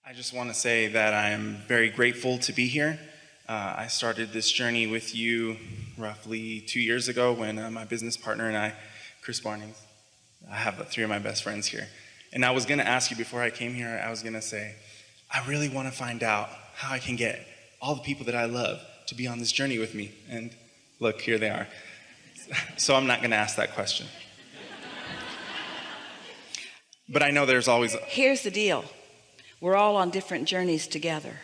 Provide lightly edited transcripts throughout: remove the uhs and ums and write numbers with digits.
I just want to say that I am very grateful to be here. I started this journey with you roughly 2 years ago when my business partner and I, Chris Barnings, I have 3 of my best friends here. And I was going to ask you before I came here, I was going to say, I really want to find out how I can get all the people that I love to be on this journey with me. And look, here they are. So I'm not going to ask that question. But I know there's always... Here's the deal. We're all on different journeys together.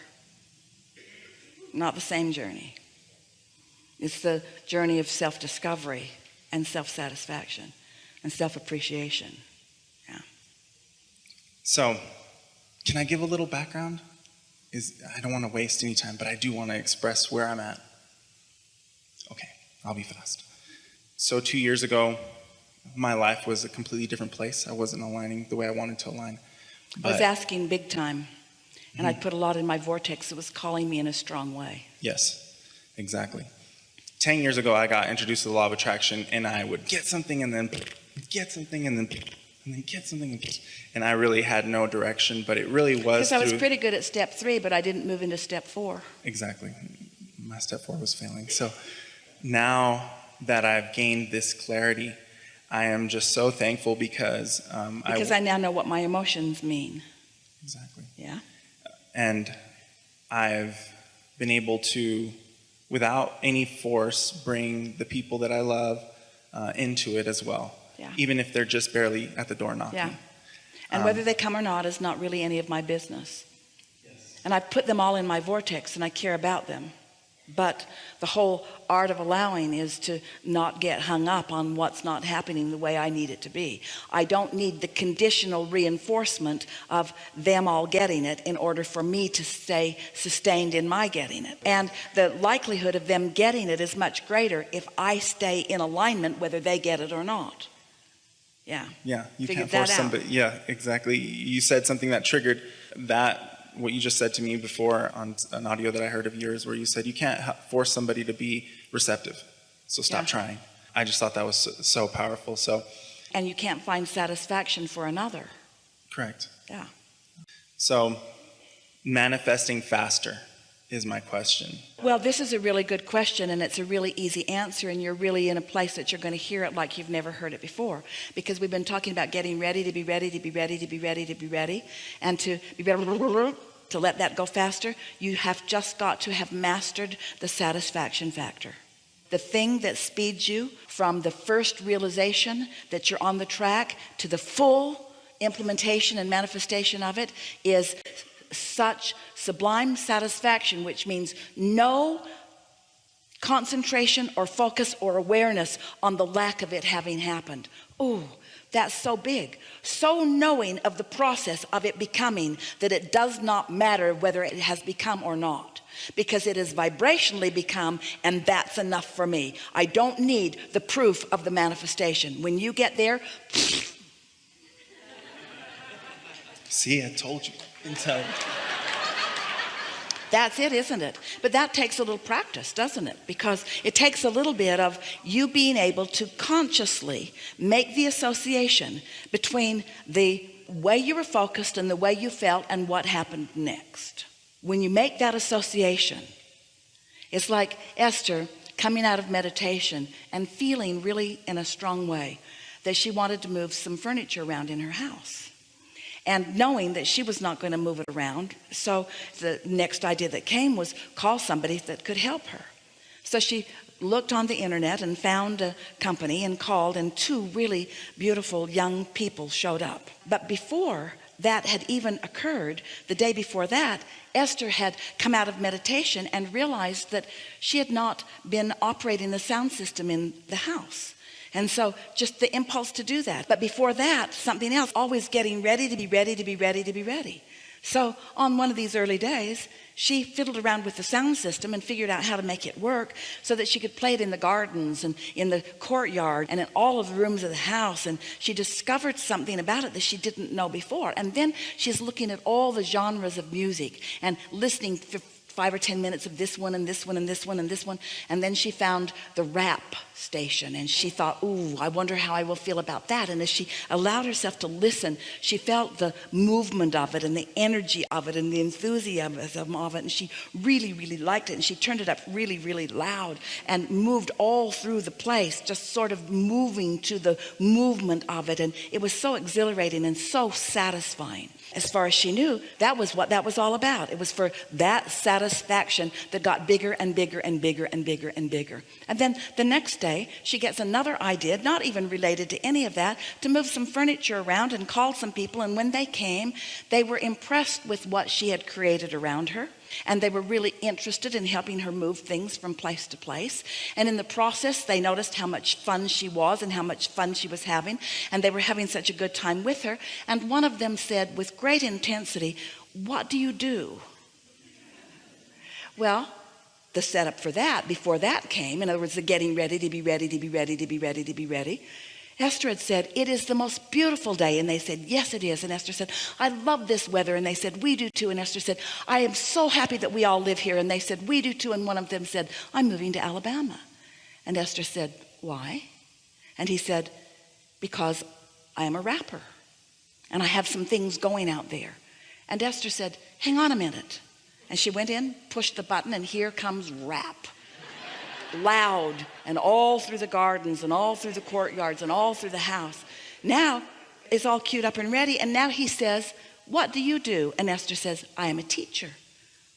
Not the same journey. It's the journey of self-discovery and self-satisfaction and self-appreciation. Yeah. So, can I give a little background? I don't want to waste any time, but I do want to express where I'm at. Okay, I'll be fast. So 2 years ago, my life was a completely different place. I wasn't aligning the way I wanted to align. I was asking big time, and I'd put a lot in my vortex. It was calling me in a strong way. Yes, exactly. 10 years ago, I got introduced to the law of attraction, and I would get something and then get something and then get something. And I really had no direction, but it really was because I was pretty good at step 3, but I didn't move into step 4. Exactly. My step 4 was failing. So now that I've gained this clarity, I am just so thankful because I now know what my emotions mean. Exactly. Yeah. And I've been able to, without any force, bring the people that I love into it as well. Yeah. Even if they're just barely at the door knocking. Yeah. And whether they come or not is not really any of my business. Yes. And I put them all in my vortex and I care about them. But the whole art of allowing is to not get hung up on what's not happening the way I need it to be. I don't need the conditional reinforcement of them all getting it in order for me to stay sustained in my getting it. And the likelihood of them getting it is much greater if I stay in alignment whether they get it or not. Yeah. Yeah, you Figured can't force that out. somebody. Yeah, exactly. You said something that triggered that. What you just said to me before on an audio that I heard of yours, where you said you can't force somebody to be receptive, so stop trying. I just thought that was so powerful. And you can't find satisfaction for another. Correct. Yeah. So manifesting faster is my question. Well, this is a really good question, and it's a really easy answer, and you're really in a place that you're going to hear it like you've never heard it before, because we've been talking about getting ready to be ready to be ready to be ready to be ready, and to be ready to let that go faster. You have just got to have mastered the satisfaction factor. The thing that speeds you from the first realization that you're on the track to the full implementation and manifestation of it is such sublime satisfaction, which means no concentration or focus or awareness on the lack of it having happened. Oh, that's so big. So knowing of the process of it becoming that it does not matter whether it has become or not, because it has vibrationally become, and that's enough for me. I don't need the proof of the manifestation. When you get there, See, I told you. that's it, isn't it? But that takes a little practice, doesn't it? Because it takes a little bit of you being able to consciously make the association between the way you were focused and the way you felt and what happened next. When you make that association, it's like Esther coming out of meditation and feeling really in a strong way that she wanted to move some furniture around in her house. And knowing that she was not going to move it around, so the next idea that came was call somebody that could help her. So she looked on the internet and found a company and called, and 2 really beautiful young people showed up. But before that had even occurred, the day before that, Esther had come out of meditation and realized that she had not been operating the sound system in the house. And so just the impulse to do that. But before that, something else, always getting ready to be ready to be ready to be ready. So on one of these early days, she fiddled around with the sound system and figured out how to make it work so that she could play it in the gardens and in the courtyard and in all of the rooms of the house. And she discovered something about it that she didn't know before. And then she's looking at all the genres of music and listening 5 or 10 minutes of this one and this one and this one and this one. And then she found the rap station and she thought, ooh, I wonder how I will feel about that. And as she allowed herself to listen, she felt the movement of it and the energy of it and the enthusiasm of it. And she really, really liked it. And she turned it up really, really loud and moved all through the place, just sort of moving to the movement of it. And it was so exhilarating and so satisfying. As far as she knew, that was what that was all about. It was for that satisfaction that got bigger and bigger and bigger and bigger and bigger. And then the next day, she gets another idea, not even related to any of that, to move some furniture around and call some people. And when they came, they were impressed with what she had created around her. And they were really interested in helping her move things from place to place. And in the process, they noticed how much fun she was and how much fun she was having. And they were having such a good time with her. And one of them said with great intensity, "What do you do?" Well, the setup for that, before that came, in other words, the getting ready to be ready, to be ready, to be ready, to be ready. Esther had said, "It is the most beautiful day." And they said, "Yes, it is." And Esther said, "I love this weather." And they said, "We do too." And Esther said, "I am so happy that we all live here." And they said, "We do too." And one of them said, "I'm moving to Alabama." And Esther said, "Why?" And he said, "Because I am a rapper and I have some things going out there." And Esther said, "Hang on a minute." And she went in, pushed the button, and here comes rap. Loud, and all through the gardens and all through the courtyards and all through the house. Now it's all queued up and ready. And now he says, "What do you do?" And Esther says, "I am a teacher."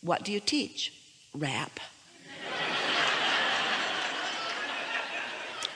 "What do you teach?" "Rap."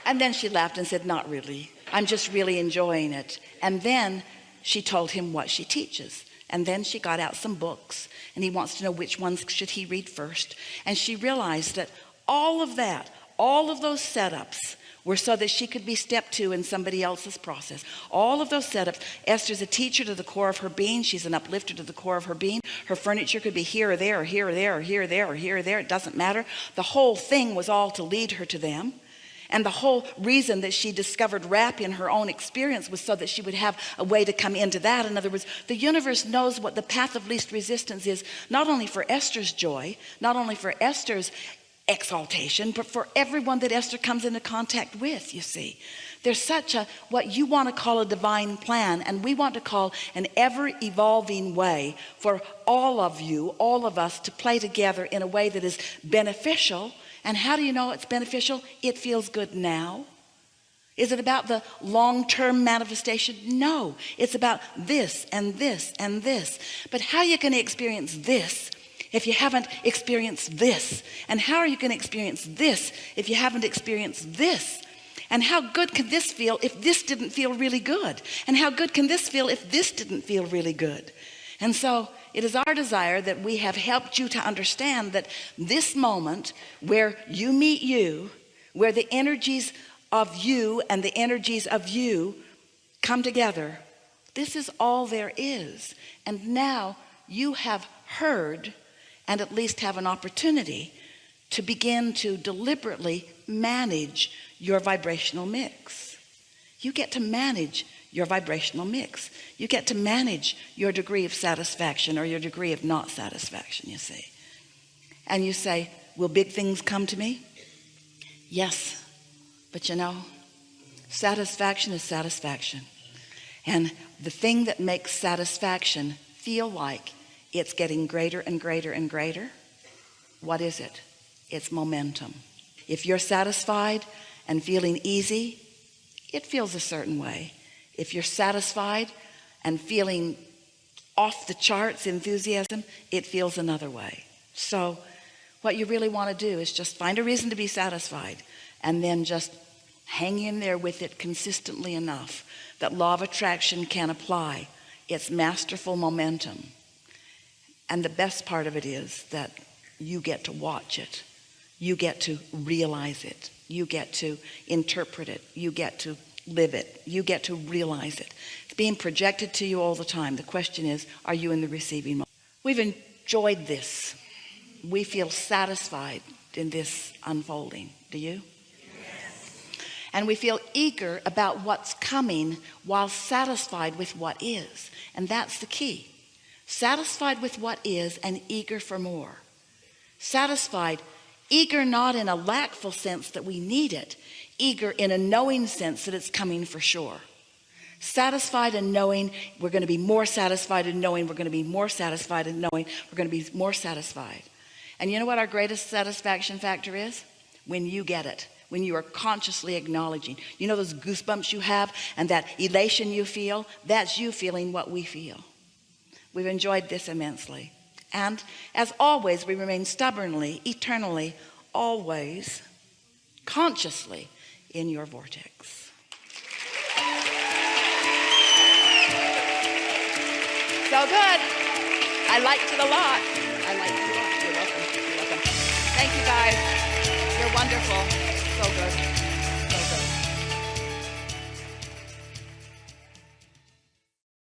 And then she laughed and said, "Not really. I'm just really enjoying it." And then she told him what she teaches. And then she got out some books and he wants to know which ones should he read first. And she realized that all of that, all of those setups were so that she could be step two in somebody else's process. All of those setups. Esther's a teacher to the core of her being. She's an uplifter to the core of her being. Her furniture could be here or there or here or there or here or there or here or there. It doesn't matter. The whole thing was all to lead her to them. And the whole reason that she discovered rap in her own experience was so that she would have a way to come into that. In other words, the universe knows what the path of least resistance is, not only for Esther's joy, not only for Esther's exaltation, but for everyone that Esther comes into contact with. You see, there's such a, what you want to call a divine plan, and we want to call an ever evolving way for all of you, all of us, to play together in a way that is beneficial. And how do you know it's beneficial? It feels good now. Is it about the long-term manifestation? No, it's about this and this and this. But how are you going to experience this if you haven't experienced this? And how are you going to experience this if you haven't experienced this? And how good can this feel if this didn't feel really good? And how good can this feel if this didn't feel really good? And so it is our desire that we have helped you to understand that this moment where you meet you, where the energies of you and the energies of you come together, this is all there is. And now you have heard and at least have an opportunity to begin to deliberately manage your vibrational mix. You get to manage your vibrational mix. You get to manage your degree of satisfaction or your degree of not satisfaction, you see. And you say, will big things come to me? Yes, but you know, satisfaction is satisfaction. And the thing that makes satisfaction feel like it's getting greater and greater and greater, what is it? It's momentum. If you're satisfied and feeling easy, it feels a certain way. If you're satisfied and feeling off the charts enthusiasm, it feels another way. So what you really want to do is just find a reason to be satisfied and then just hang in there with it consistently enough that law of attraction can apply its masterful momentum. And the best part of it is that you get to watch it. You get to realize it. You get to interpret it. You get to live it. You get to realize it. It's being projected to you all the time. The question is, are you in the receiving mode? We've enjoyed this. We feel satisfied in this unfolding. Do you? Yes. And we feel eager about what's coming while satisfied with what is. And that's the key. Satisfied with what is and eager for more. Satisfied, eager not in a lackful sense that we need it, eager in a knowing sense that it's coming for sure. Satisfied and knowing we're going to be more satisfied, and knowing we're going to be more satisfied, and knowing we're going to be more satisfied. And you know what our greatest satisfaction factor is? When you get it, when you are consciously acknowledging. You know those goosebumps you have and that elation you feel? That's you feeling what we feel. We've enjoyed this immensely. And as always, we remain stubbornly, eternally, always, consciously in your vortex. So good. I liked it a lot.